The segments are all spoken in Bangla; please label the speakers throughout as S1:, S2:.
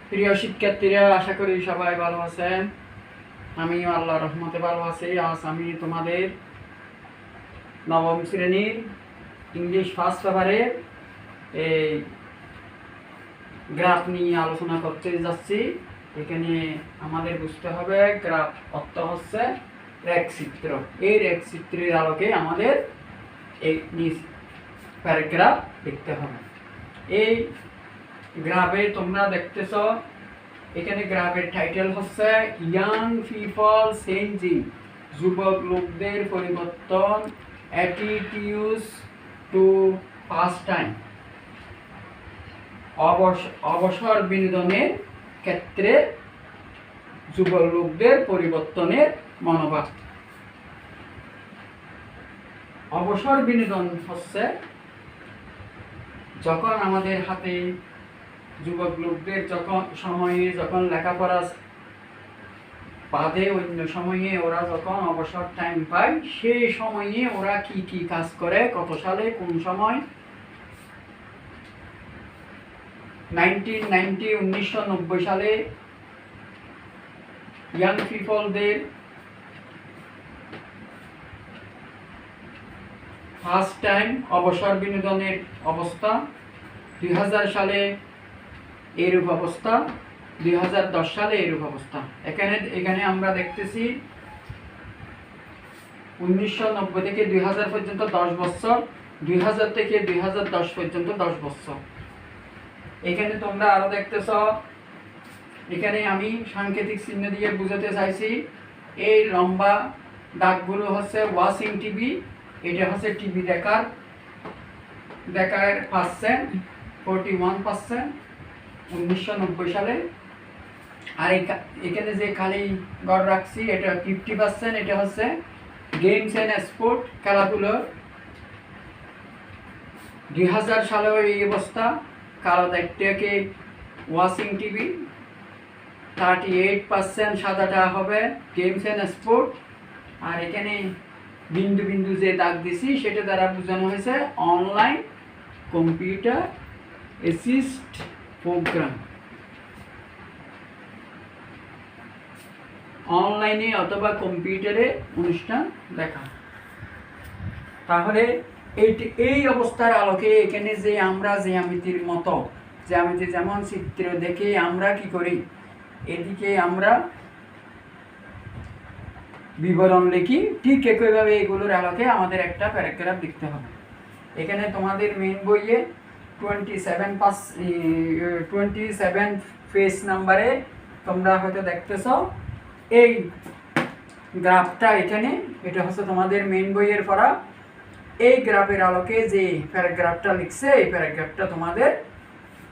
S1: প্রিয় শিক্ষার্থীরা, আশা করি সবাই ভালো আছেন। আমিও আল্লাহর রহমতে ভালো আছি। আজ আমি তোমাদের নবম শ্রেণীর ইংলিশ ফার্স্ট পেপারের এই গ্রাফ নিয়ে আলোচনা করতে যাচ্ছি। এখানে আমাদের বুঝতে হবে গ্রাফ অর্থ হচ্ছে রেখচিত্র। এই রেখচিত্রের আলোকে আমাদের এই প্যারাগ্রাফ লিখতে হবে। এই গ্রাফে তোমরা দেখতেছ, এখানে গ্রাফের টাইটেল হচ্ছে ইয়াং পিপল চেঞ্জিং, যুবক লোকদের পরিবর্তন, অ্যাটিটিউডস টু পাস টাইম, অবসর বিনোদনের ক্ষেত্রে যুবক লোকদের পরিবর্তনের মনোভাব। অবসর বিনোদন হচ্ছে যখন আমাদের হাতে যুবক লোকদের যখন লেখাপড়া বাদে অন্য সময়ে ওরা যখন অবসর টাইম পায়, সেই সময়ে ওরা কি কি কাজ করে, কত সালে কোন সময় 1990 সালে ইয়াং পিপলদের ফার্স্ট টাইম অবসর বিনোদনের অবস্থা, 2000 সালে এরূপ অবস্থা, 2010 সালে এরূপ অবস্থা। এখানে আমরা দেখতেছি 1990 থেকে 2000 পর্যন্ত 10 বছর, 2000 থেকে 2010 পর্যন্ত 10 বছর। এখানে তোমরা আরো দেখতেছ, এখানে আমি সাংকেতিক চিহ্ন দিয়ে বুঝাতে চাইছি, এই লম্বা দাগগুলো হচ্ছে ওয়াচিং টিভি, এটা হচ্ছে টিভি দেখার পার্সেন্ট, 41% 1990 সালে। আর এখানে যে খালি গড় রাখছি এটা 50%, এটা হচ্ছে গেমস অ্যান্ড স্পোর্ট, খেলাধুলো। 2000 সালেও এই অবস্থা, কালো দায়িত্বকে ওয়াচিং টিভি, 38% সাদাটা হবে গেমস অ্যান্ড স্পোর্ট। আর এখানে বিন্দু বিন্দু যে দাগ দিছি সেটা দ্বারা বোঝানো হয়েছে অনলাইন কম্পিউটার অ্যাসিস্ট প্রোগ্রাম, অনলাইনে অথবা কম্পিউটারে অনুষ্ঠান দেখা। তাহলে এই অবস্থার আলোকে এখানে যে আমরা জ্যামিতির মতো, জ্যামিতি যেমন চিত্র দেখে আমরা কি করি, এদিকে আমরা বিবরণ লিখি, ঠিক একইভাবে এগুলোর আলোকে আমাদের একটা প্যারাগ্রাফ লিখতে হবে। এখানে তোমাদের মেইন বইয়ে 27 পেজ নাম্বারে তোমরা হয়তো দেখতেছ এই গ্রাফটা। এখানে এটা হচ্ছে তোমাদের মেইন বইয়ের পড়া। এই গ্রাফের আলোকে যে প্যারাগ্রাফটা লিখছে, এই প্যারাগ্রাফটা তোমাদের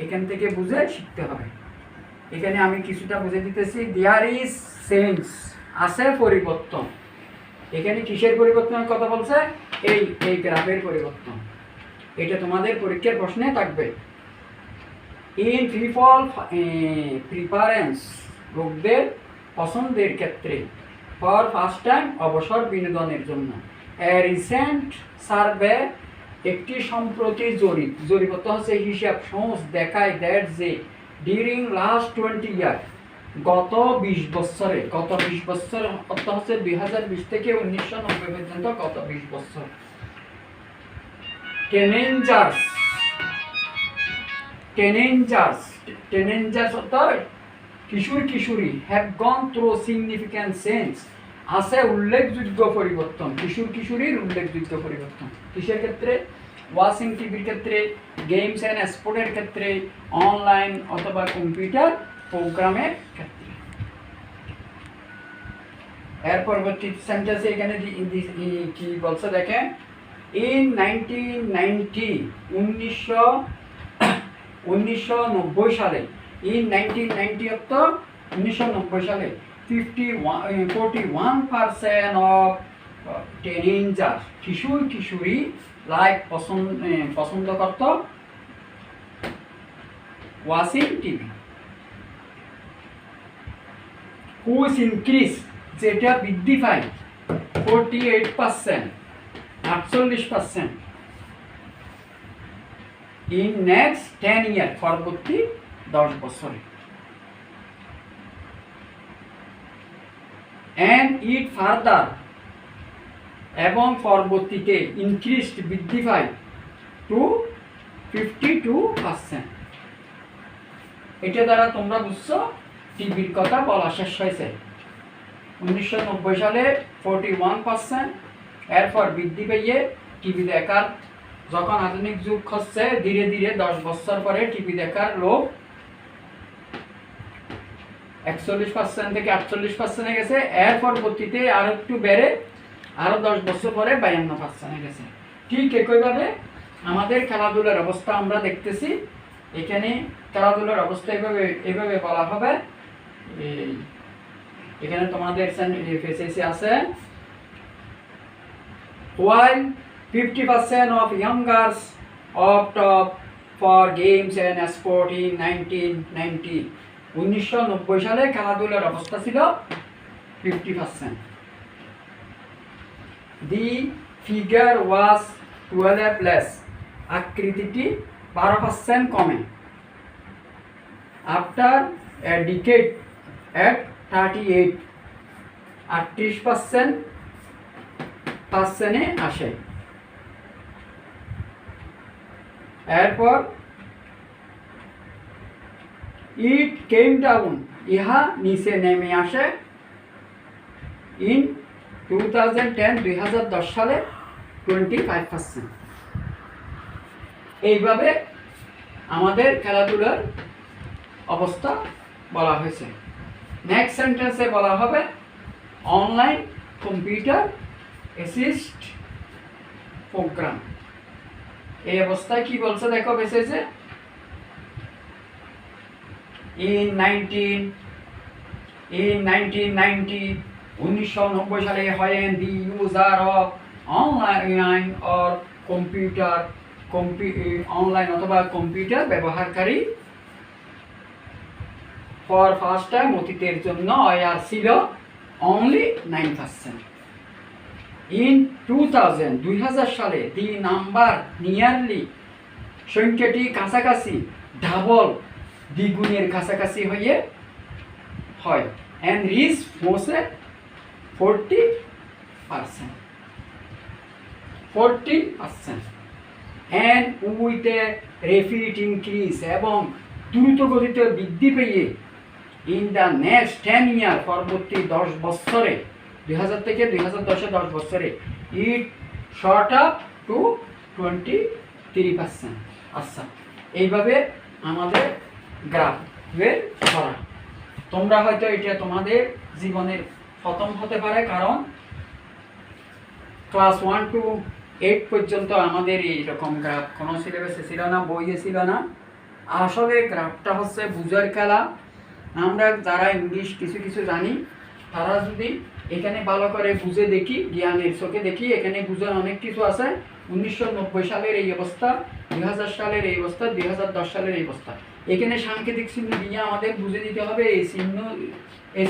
S1: এখান থেকে বুঝে শিখতে হবে। এখানে আমি কিছুটা বুঝে দিতেছি। দেয়ার ইজ চেঞ্জ, আছে পরিবর্তন। এখানে কিসের পরিবর্তনের কথা বলছে? এই গ্রাফের পরিবর্তন। এটা তোমাদের পরীক্ষার প্রশ্নে থাকবে। ইন পিপল প্রিফারেন্স, লোকদের পছন্দের ক্ষেত্রে, ফর ফার্স্ট টাইম অবসর বিনোদনের জন্য। রিসেন্ট সার্ভে, একটি সম্প্রতি জরিপ অর্থ হচ্ছে হিসাব সহজ দেখায় দ্যাট যে ডিউরিং লাস্ট 20 ইয়ার, গত 20 বছর অর্থ হচ্ছে 2020 থেকে 1990 পর্যন্ত গত 20 বছর। টেনেঞ্জার্স অর্থ কিশোরী have gone through significant change, আছে উল্লেখযোগ্য পরিবর্তন। কিশোরীর উল্লেখযোগ্য পরিবর্তন কিসের ক্ষেত্রে? ওয়াচিং টিভির ক্ষেত্রে, গেমস অ্যান্ড স্পোর্টের ক্ষেত্রে, অনলাইন অথবা কম্পিউটার প্রোগ্রামের ক্ষেত্রে। এর পরবর্তী সেন্টেন্সে এখানে কি বলছে দেখেন, ইন 1990 সালে, ইন 1990 অর্থ 1990 সালে 41% অফ টিনেজার, কিশোরী লাইক পছন্দ করত ওয়াচিং টিভি। হুইচ ইনক্রিজ, যেটা বৃদ্ধি পায় 48%। ইন নেক্সট 10 ইয়ার, পরবর্তী 10 বছরে। অ্যান্ড ইট ফার্দার, এবং পরবর্তীতে ইনক্রিজড বৃদ্ধি পায় টু 52%। এটা দ্বারা তোমরা বুঝছো টিভির কথা বলা শেষ হয়েছে। 1990 সালে 41%, এরপর বৃদ্ধি পেয়ে টিভি দেখার যখন আধুনিক যুগ হচ্ছে ধীরে ধীরে 10 বছর পরে টিভি দেখার লোক 41% থেকে 48% গেছে। এর পরবর্তীতে আরো একটু বেড়ে আরো 10 বছর পরে 52% গেছে। ঠিক একইভাবে আমাদের খেলাধুলার অবস্থা আমরা দেখতেছি। এখানে খেলাধুলার অবস্থা এভাবে বলা হবে। এখানে তোমাদের ফেসিলিটি আছে, while 50% of young girls opt for games and sport in 1990, 1990 সালে খেলাধুলার অবস্থা ছিল 50%। The figure was 12 less, আকৃতিটি 12% কমে। After a decade at 38, 38% আসে। এরপর ইট কেম ডাউন, ইহা নিচে নেমে আসে ইন 2010 সালে 25%। এইভাবে আমাদের খেলাধুলার অবস্থা বলা হয়েছে। নেক্সট সেন্টেন্সে বলা হবে অনলাইন কম্পিউটার অ্যাসিস্ট প্রোগ্রাম। এই অবস্থায় কি বলছে দেখো বেসেছে, in 1990, 1990 সালে when the user of online or online অথবা কম্পিউটার ব্যবহারকারী ফর ফার্স্ট টাইম অতীতের জন্য অয়ার ছিল অনলি 9%। ইন 2000 সালে দি নাম্বার নিয়ারলি, সংখ্যাটি কাছাকাছি ডাবল, দ্বিগুণের কাছাকাছি হয় অ্যান্ড রিচ মোসে 40%, and with a rapid increase, এবং দ্রুত গতিতে বৃদ্ধি পেয়ে ইন দ্য নেক্সট 10 ইয়ার, পরবর্তী 10 বছরে, 2000 থেকে 2010 10 বছরে ইট শর্ট আপ টু 23%। আচ্ছা, এইভাবে আমাদের গ্রাফের ছড়া। তোমরা হয়তো এটা তোমাদের জীবনের প্রথম হতে পারে, কারণ ক্লাস 1 to 8 পর্যন্ত আমাদের এইরকম গ্রাফ কোনো সিলেবাসে ছিল না, বইয়ে ছিল না। আসলে গ্রাফটা হচ্ছে বুঝার খেলা। আমরা যারা ইংলিশ কিছু জানি তারা যদি এখানে ভালো করে বুঝে দেখি, জ্ঞানের চোখে দেখি, এখানে বুঝার অনেক কিছু আছে। 1990 সালের এই অবস্থা, 2000 সালের এই অবস্থা, 2010 সালের এই অবস্থা। এখানে সাংকেতিক চিহ্ন দিয়ে আমাদের বুঝে দিতে হবে এই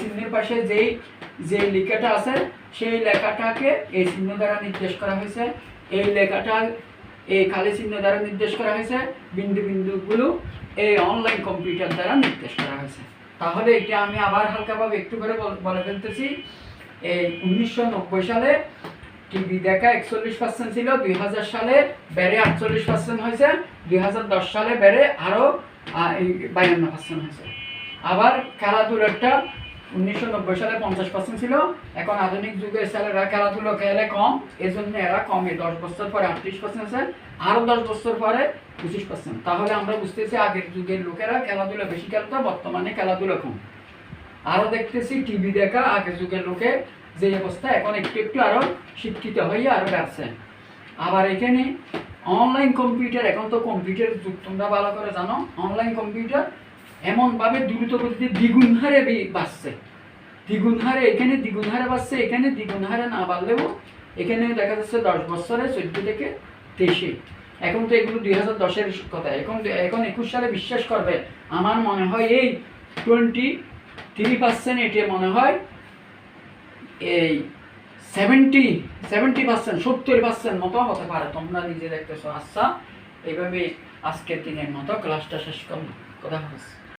S1: চিহ্নের পাশে যে লেখাটা আছে সেই লেখাটাকে এই চিহ্ন দ্বারা নির্দেশ করা হয়েছে, এই লেখাটা এই খালি চিহ্ন দ্বারা নির্দেশ করা হয়েছে, বিন্দুগুলো এই অনলাইন কম্পিউটার দ্বারা নির্দেশ করা হয়েছে। তাহলে এটা আমি আবার হালকাভাবে একটু করে বলে ফেলতেছি। এই 1990 সালে টিভি দেখা 41% ছিল, 2000 সালে বেড়ে 48% হয়েছে, 2010 সালে বেড়ে আরও 52% হয়েছে। আবার খেলাধুলাটা 1990 সালে 50% ছিল, এখন আধুনিক যুগের ছেলেরা খেলাধুলো খেলে কম, এজন্য এরা কমে 10 বছর পরে 38% আছে, আরও 10 বছর পরে 25%। তাহলে আমরা বুঝতেছি আগের যুগের লোকেরা খেলাধুলা বেশি খেলতো, বর্তমানে খেলাধুলা কম। আরও দেখতেছি টিভি দেখা আগের যুগের লোকের যে অবস্থা, এখন একটু আরও শিক্ষিত হয়ে আরও বাড়ছে। আবার এখানে অনলাইন কম্পিউটার, এখন তো কম্পিউটার যুগ, তোমরা ভালো করে জানো। অনলাইন কম্পিউটার এমনভাবে দ্রুত গতিতে দ্বিগুণ হারে বাড়ছে, দ্বিগুণ হারে, এখানে দ্বিগুণ হারে বাড়ছে, এখানে দ্বিগুণ হারে না বাড়লেও এখানে দেখা যাচ্ছে 10 বছরে 14 থেকে 23। এখন তো এগুলো 2010-এর কথা, এখন 21 সালে বিশ্বাস করবে আমার মনে হয় এই 23% এটা মনে হয় এই 70% 70% মতো হতে পারে। তোমরা নিজে দেখতেছো। আচ্ছা, এইভাবে আজকের দিনের মতো ক্লাসটা শেষ করলাম। কথা বলছি।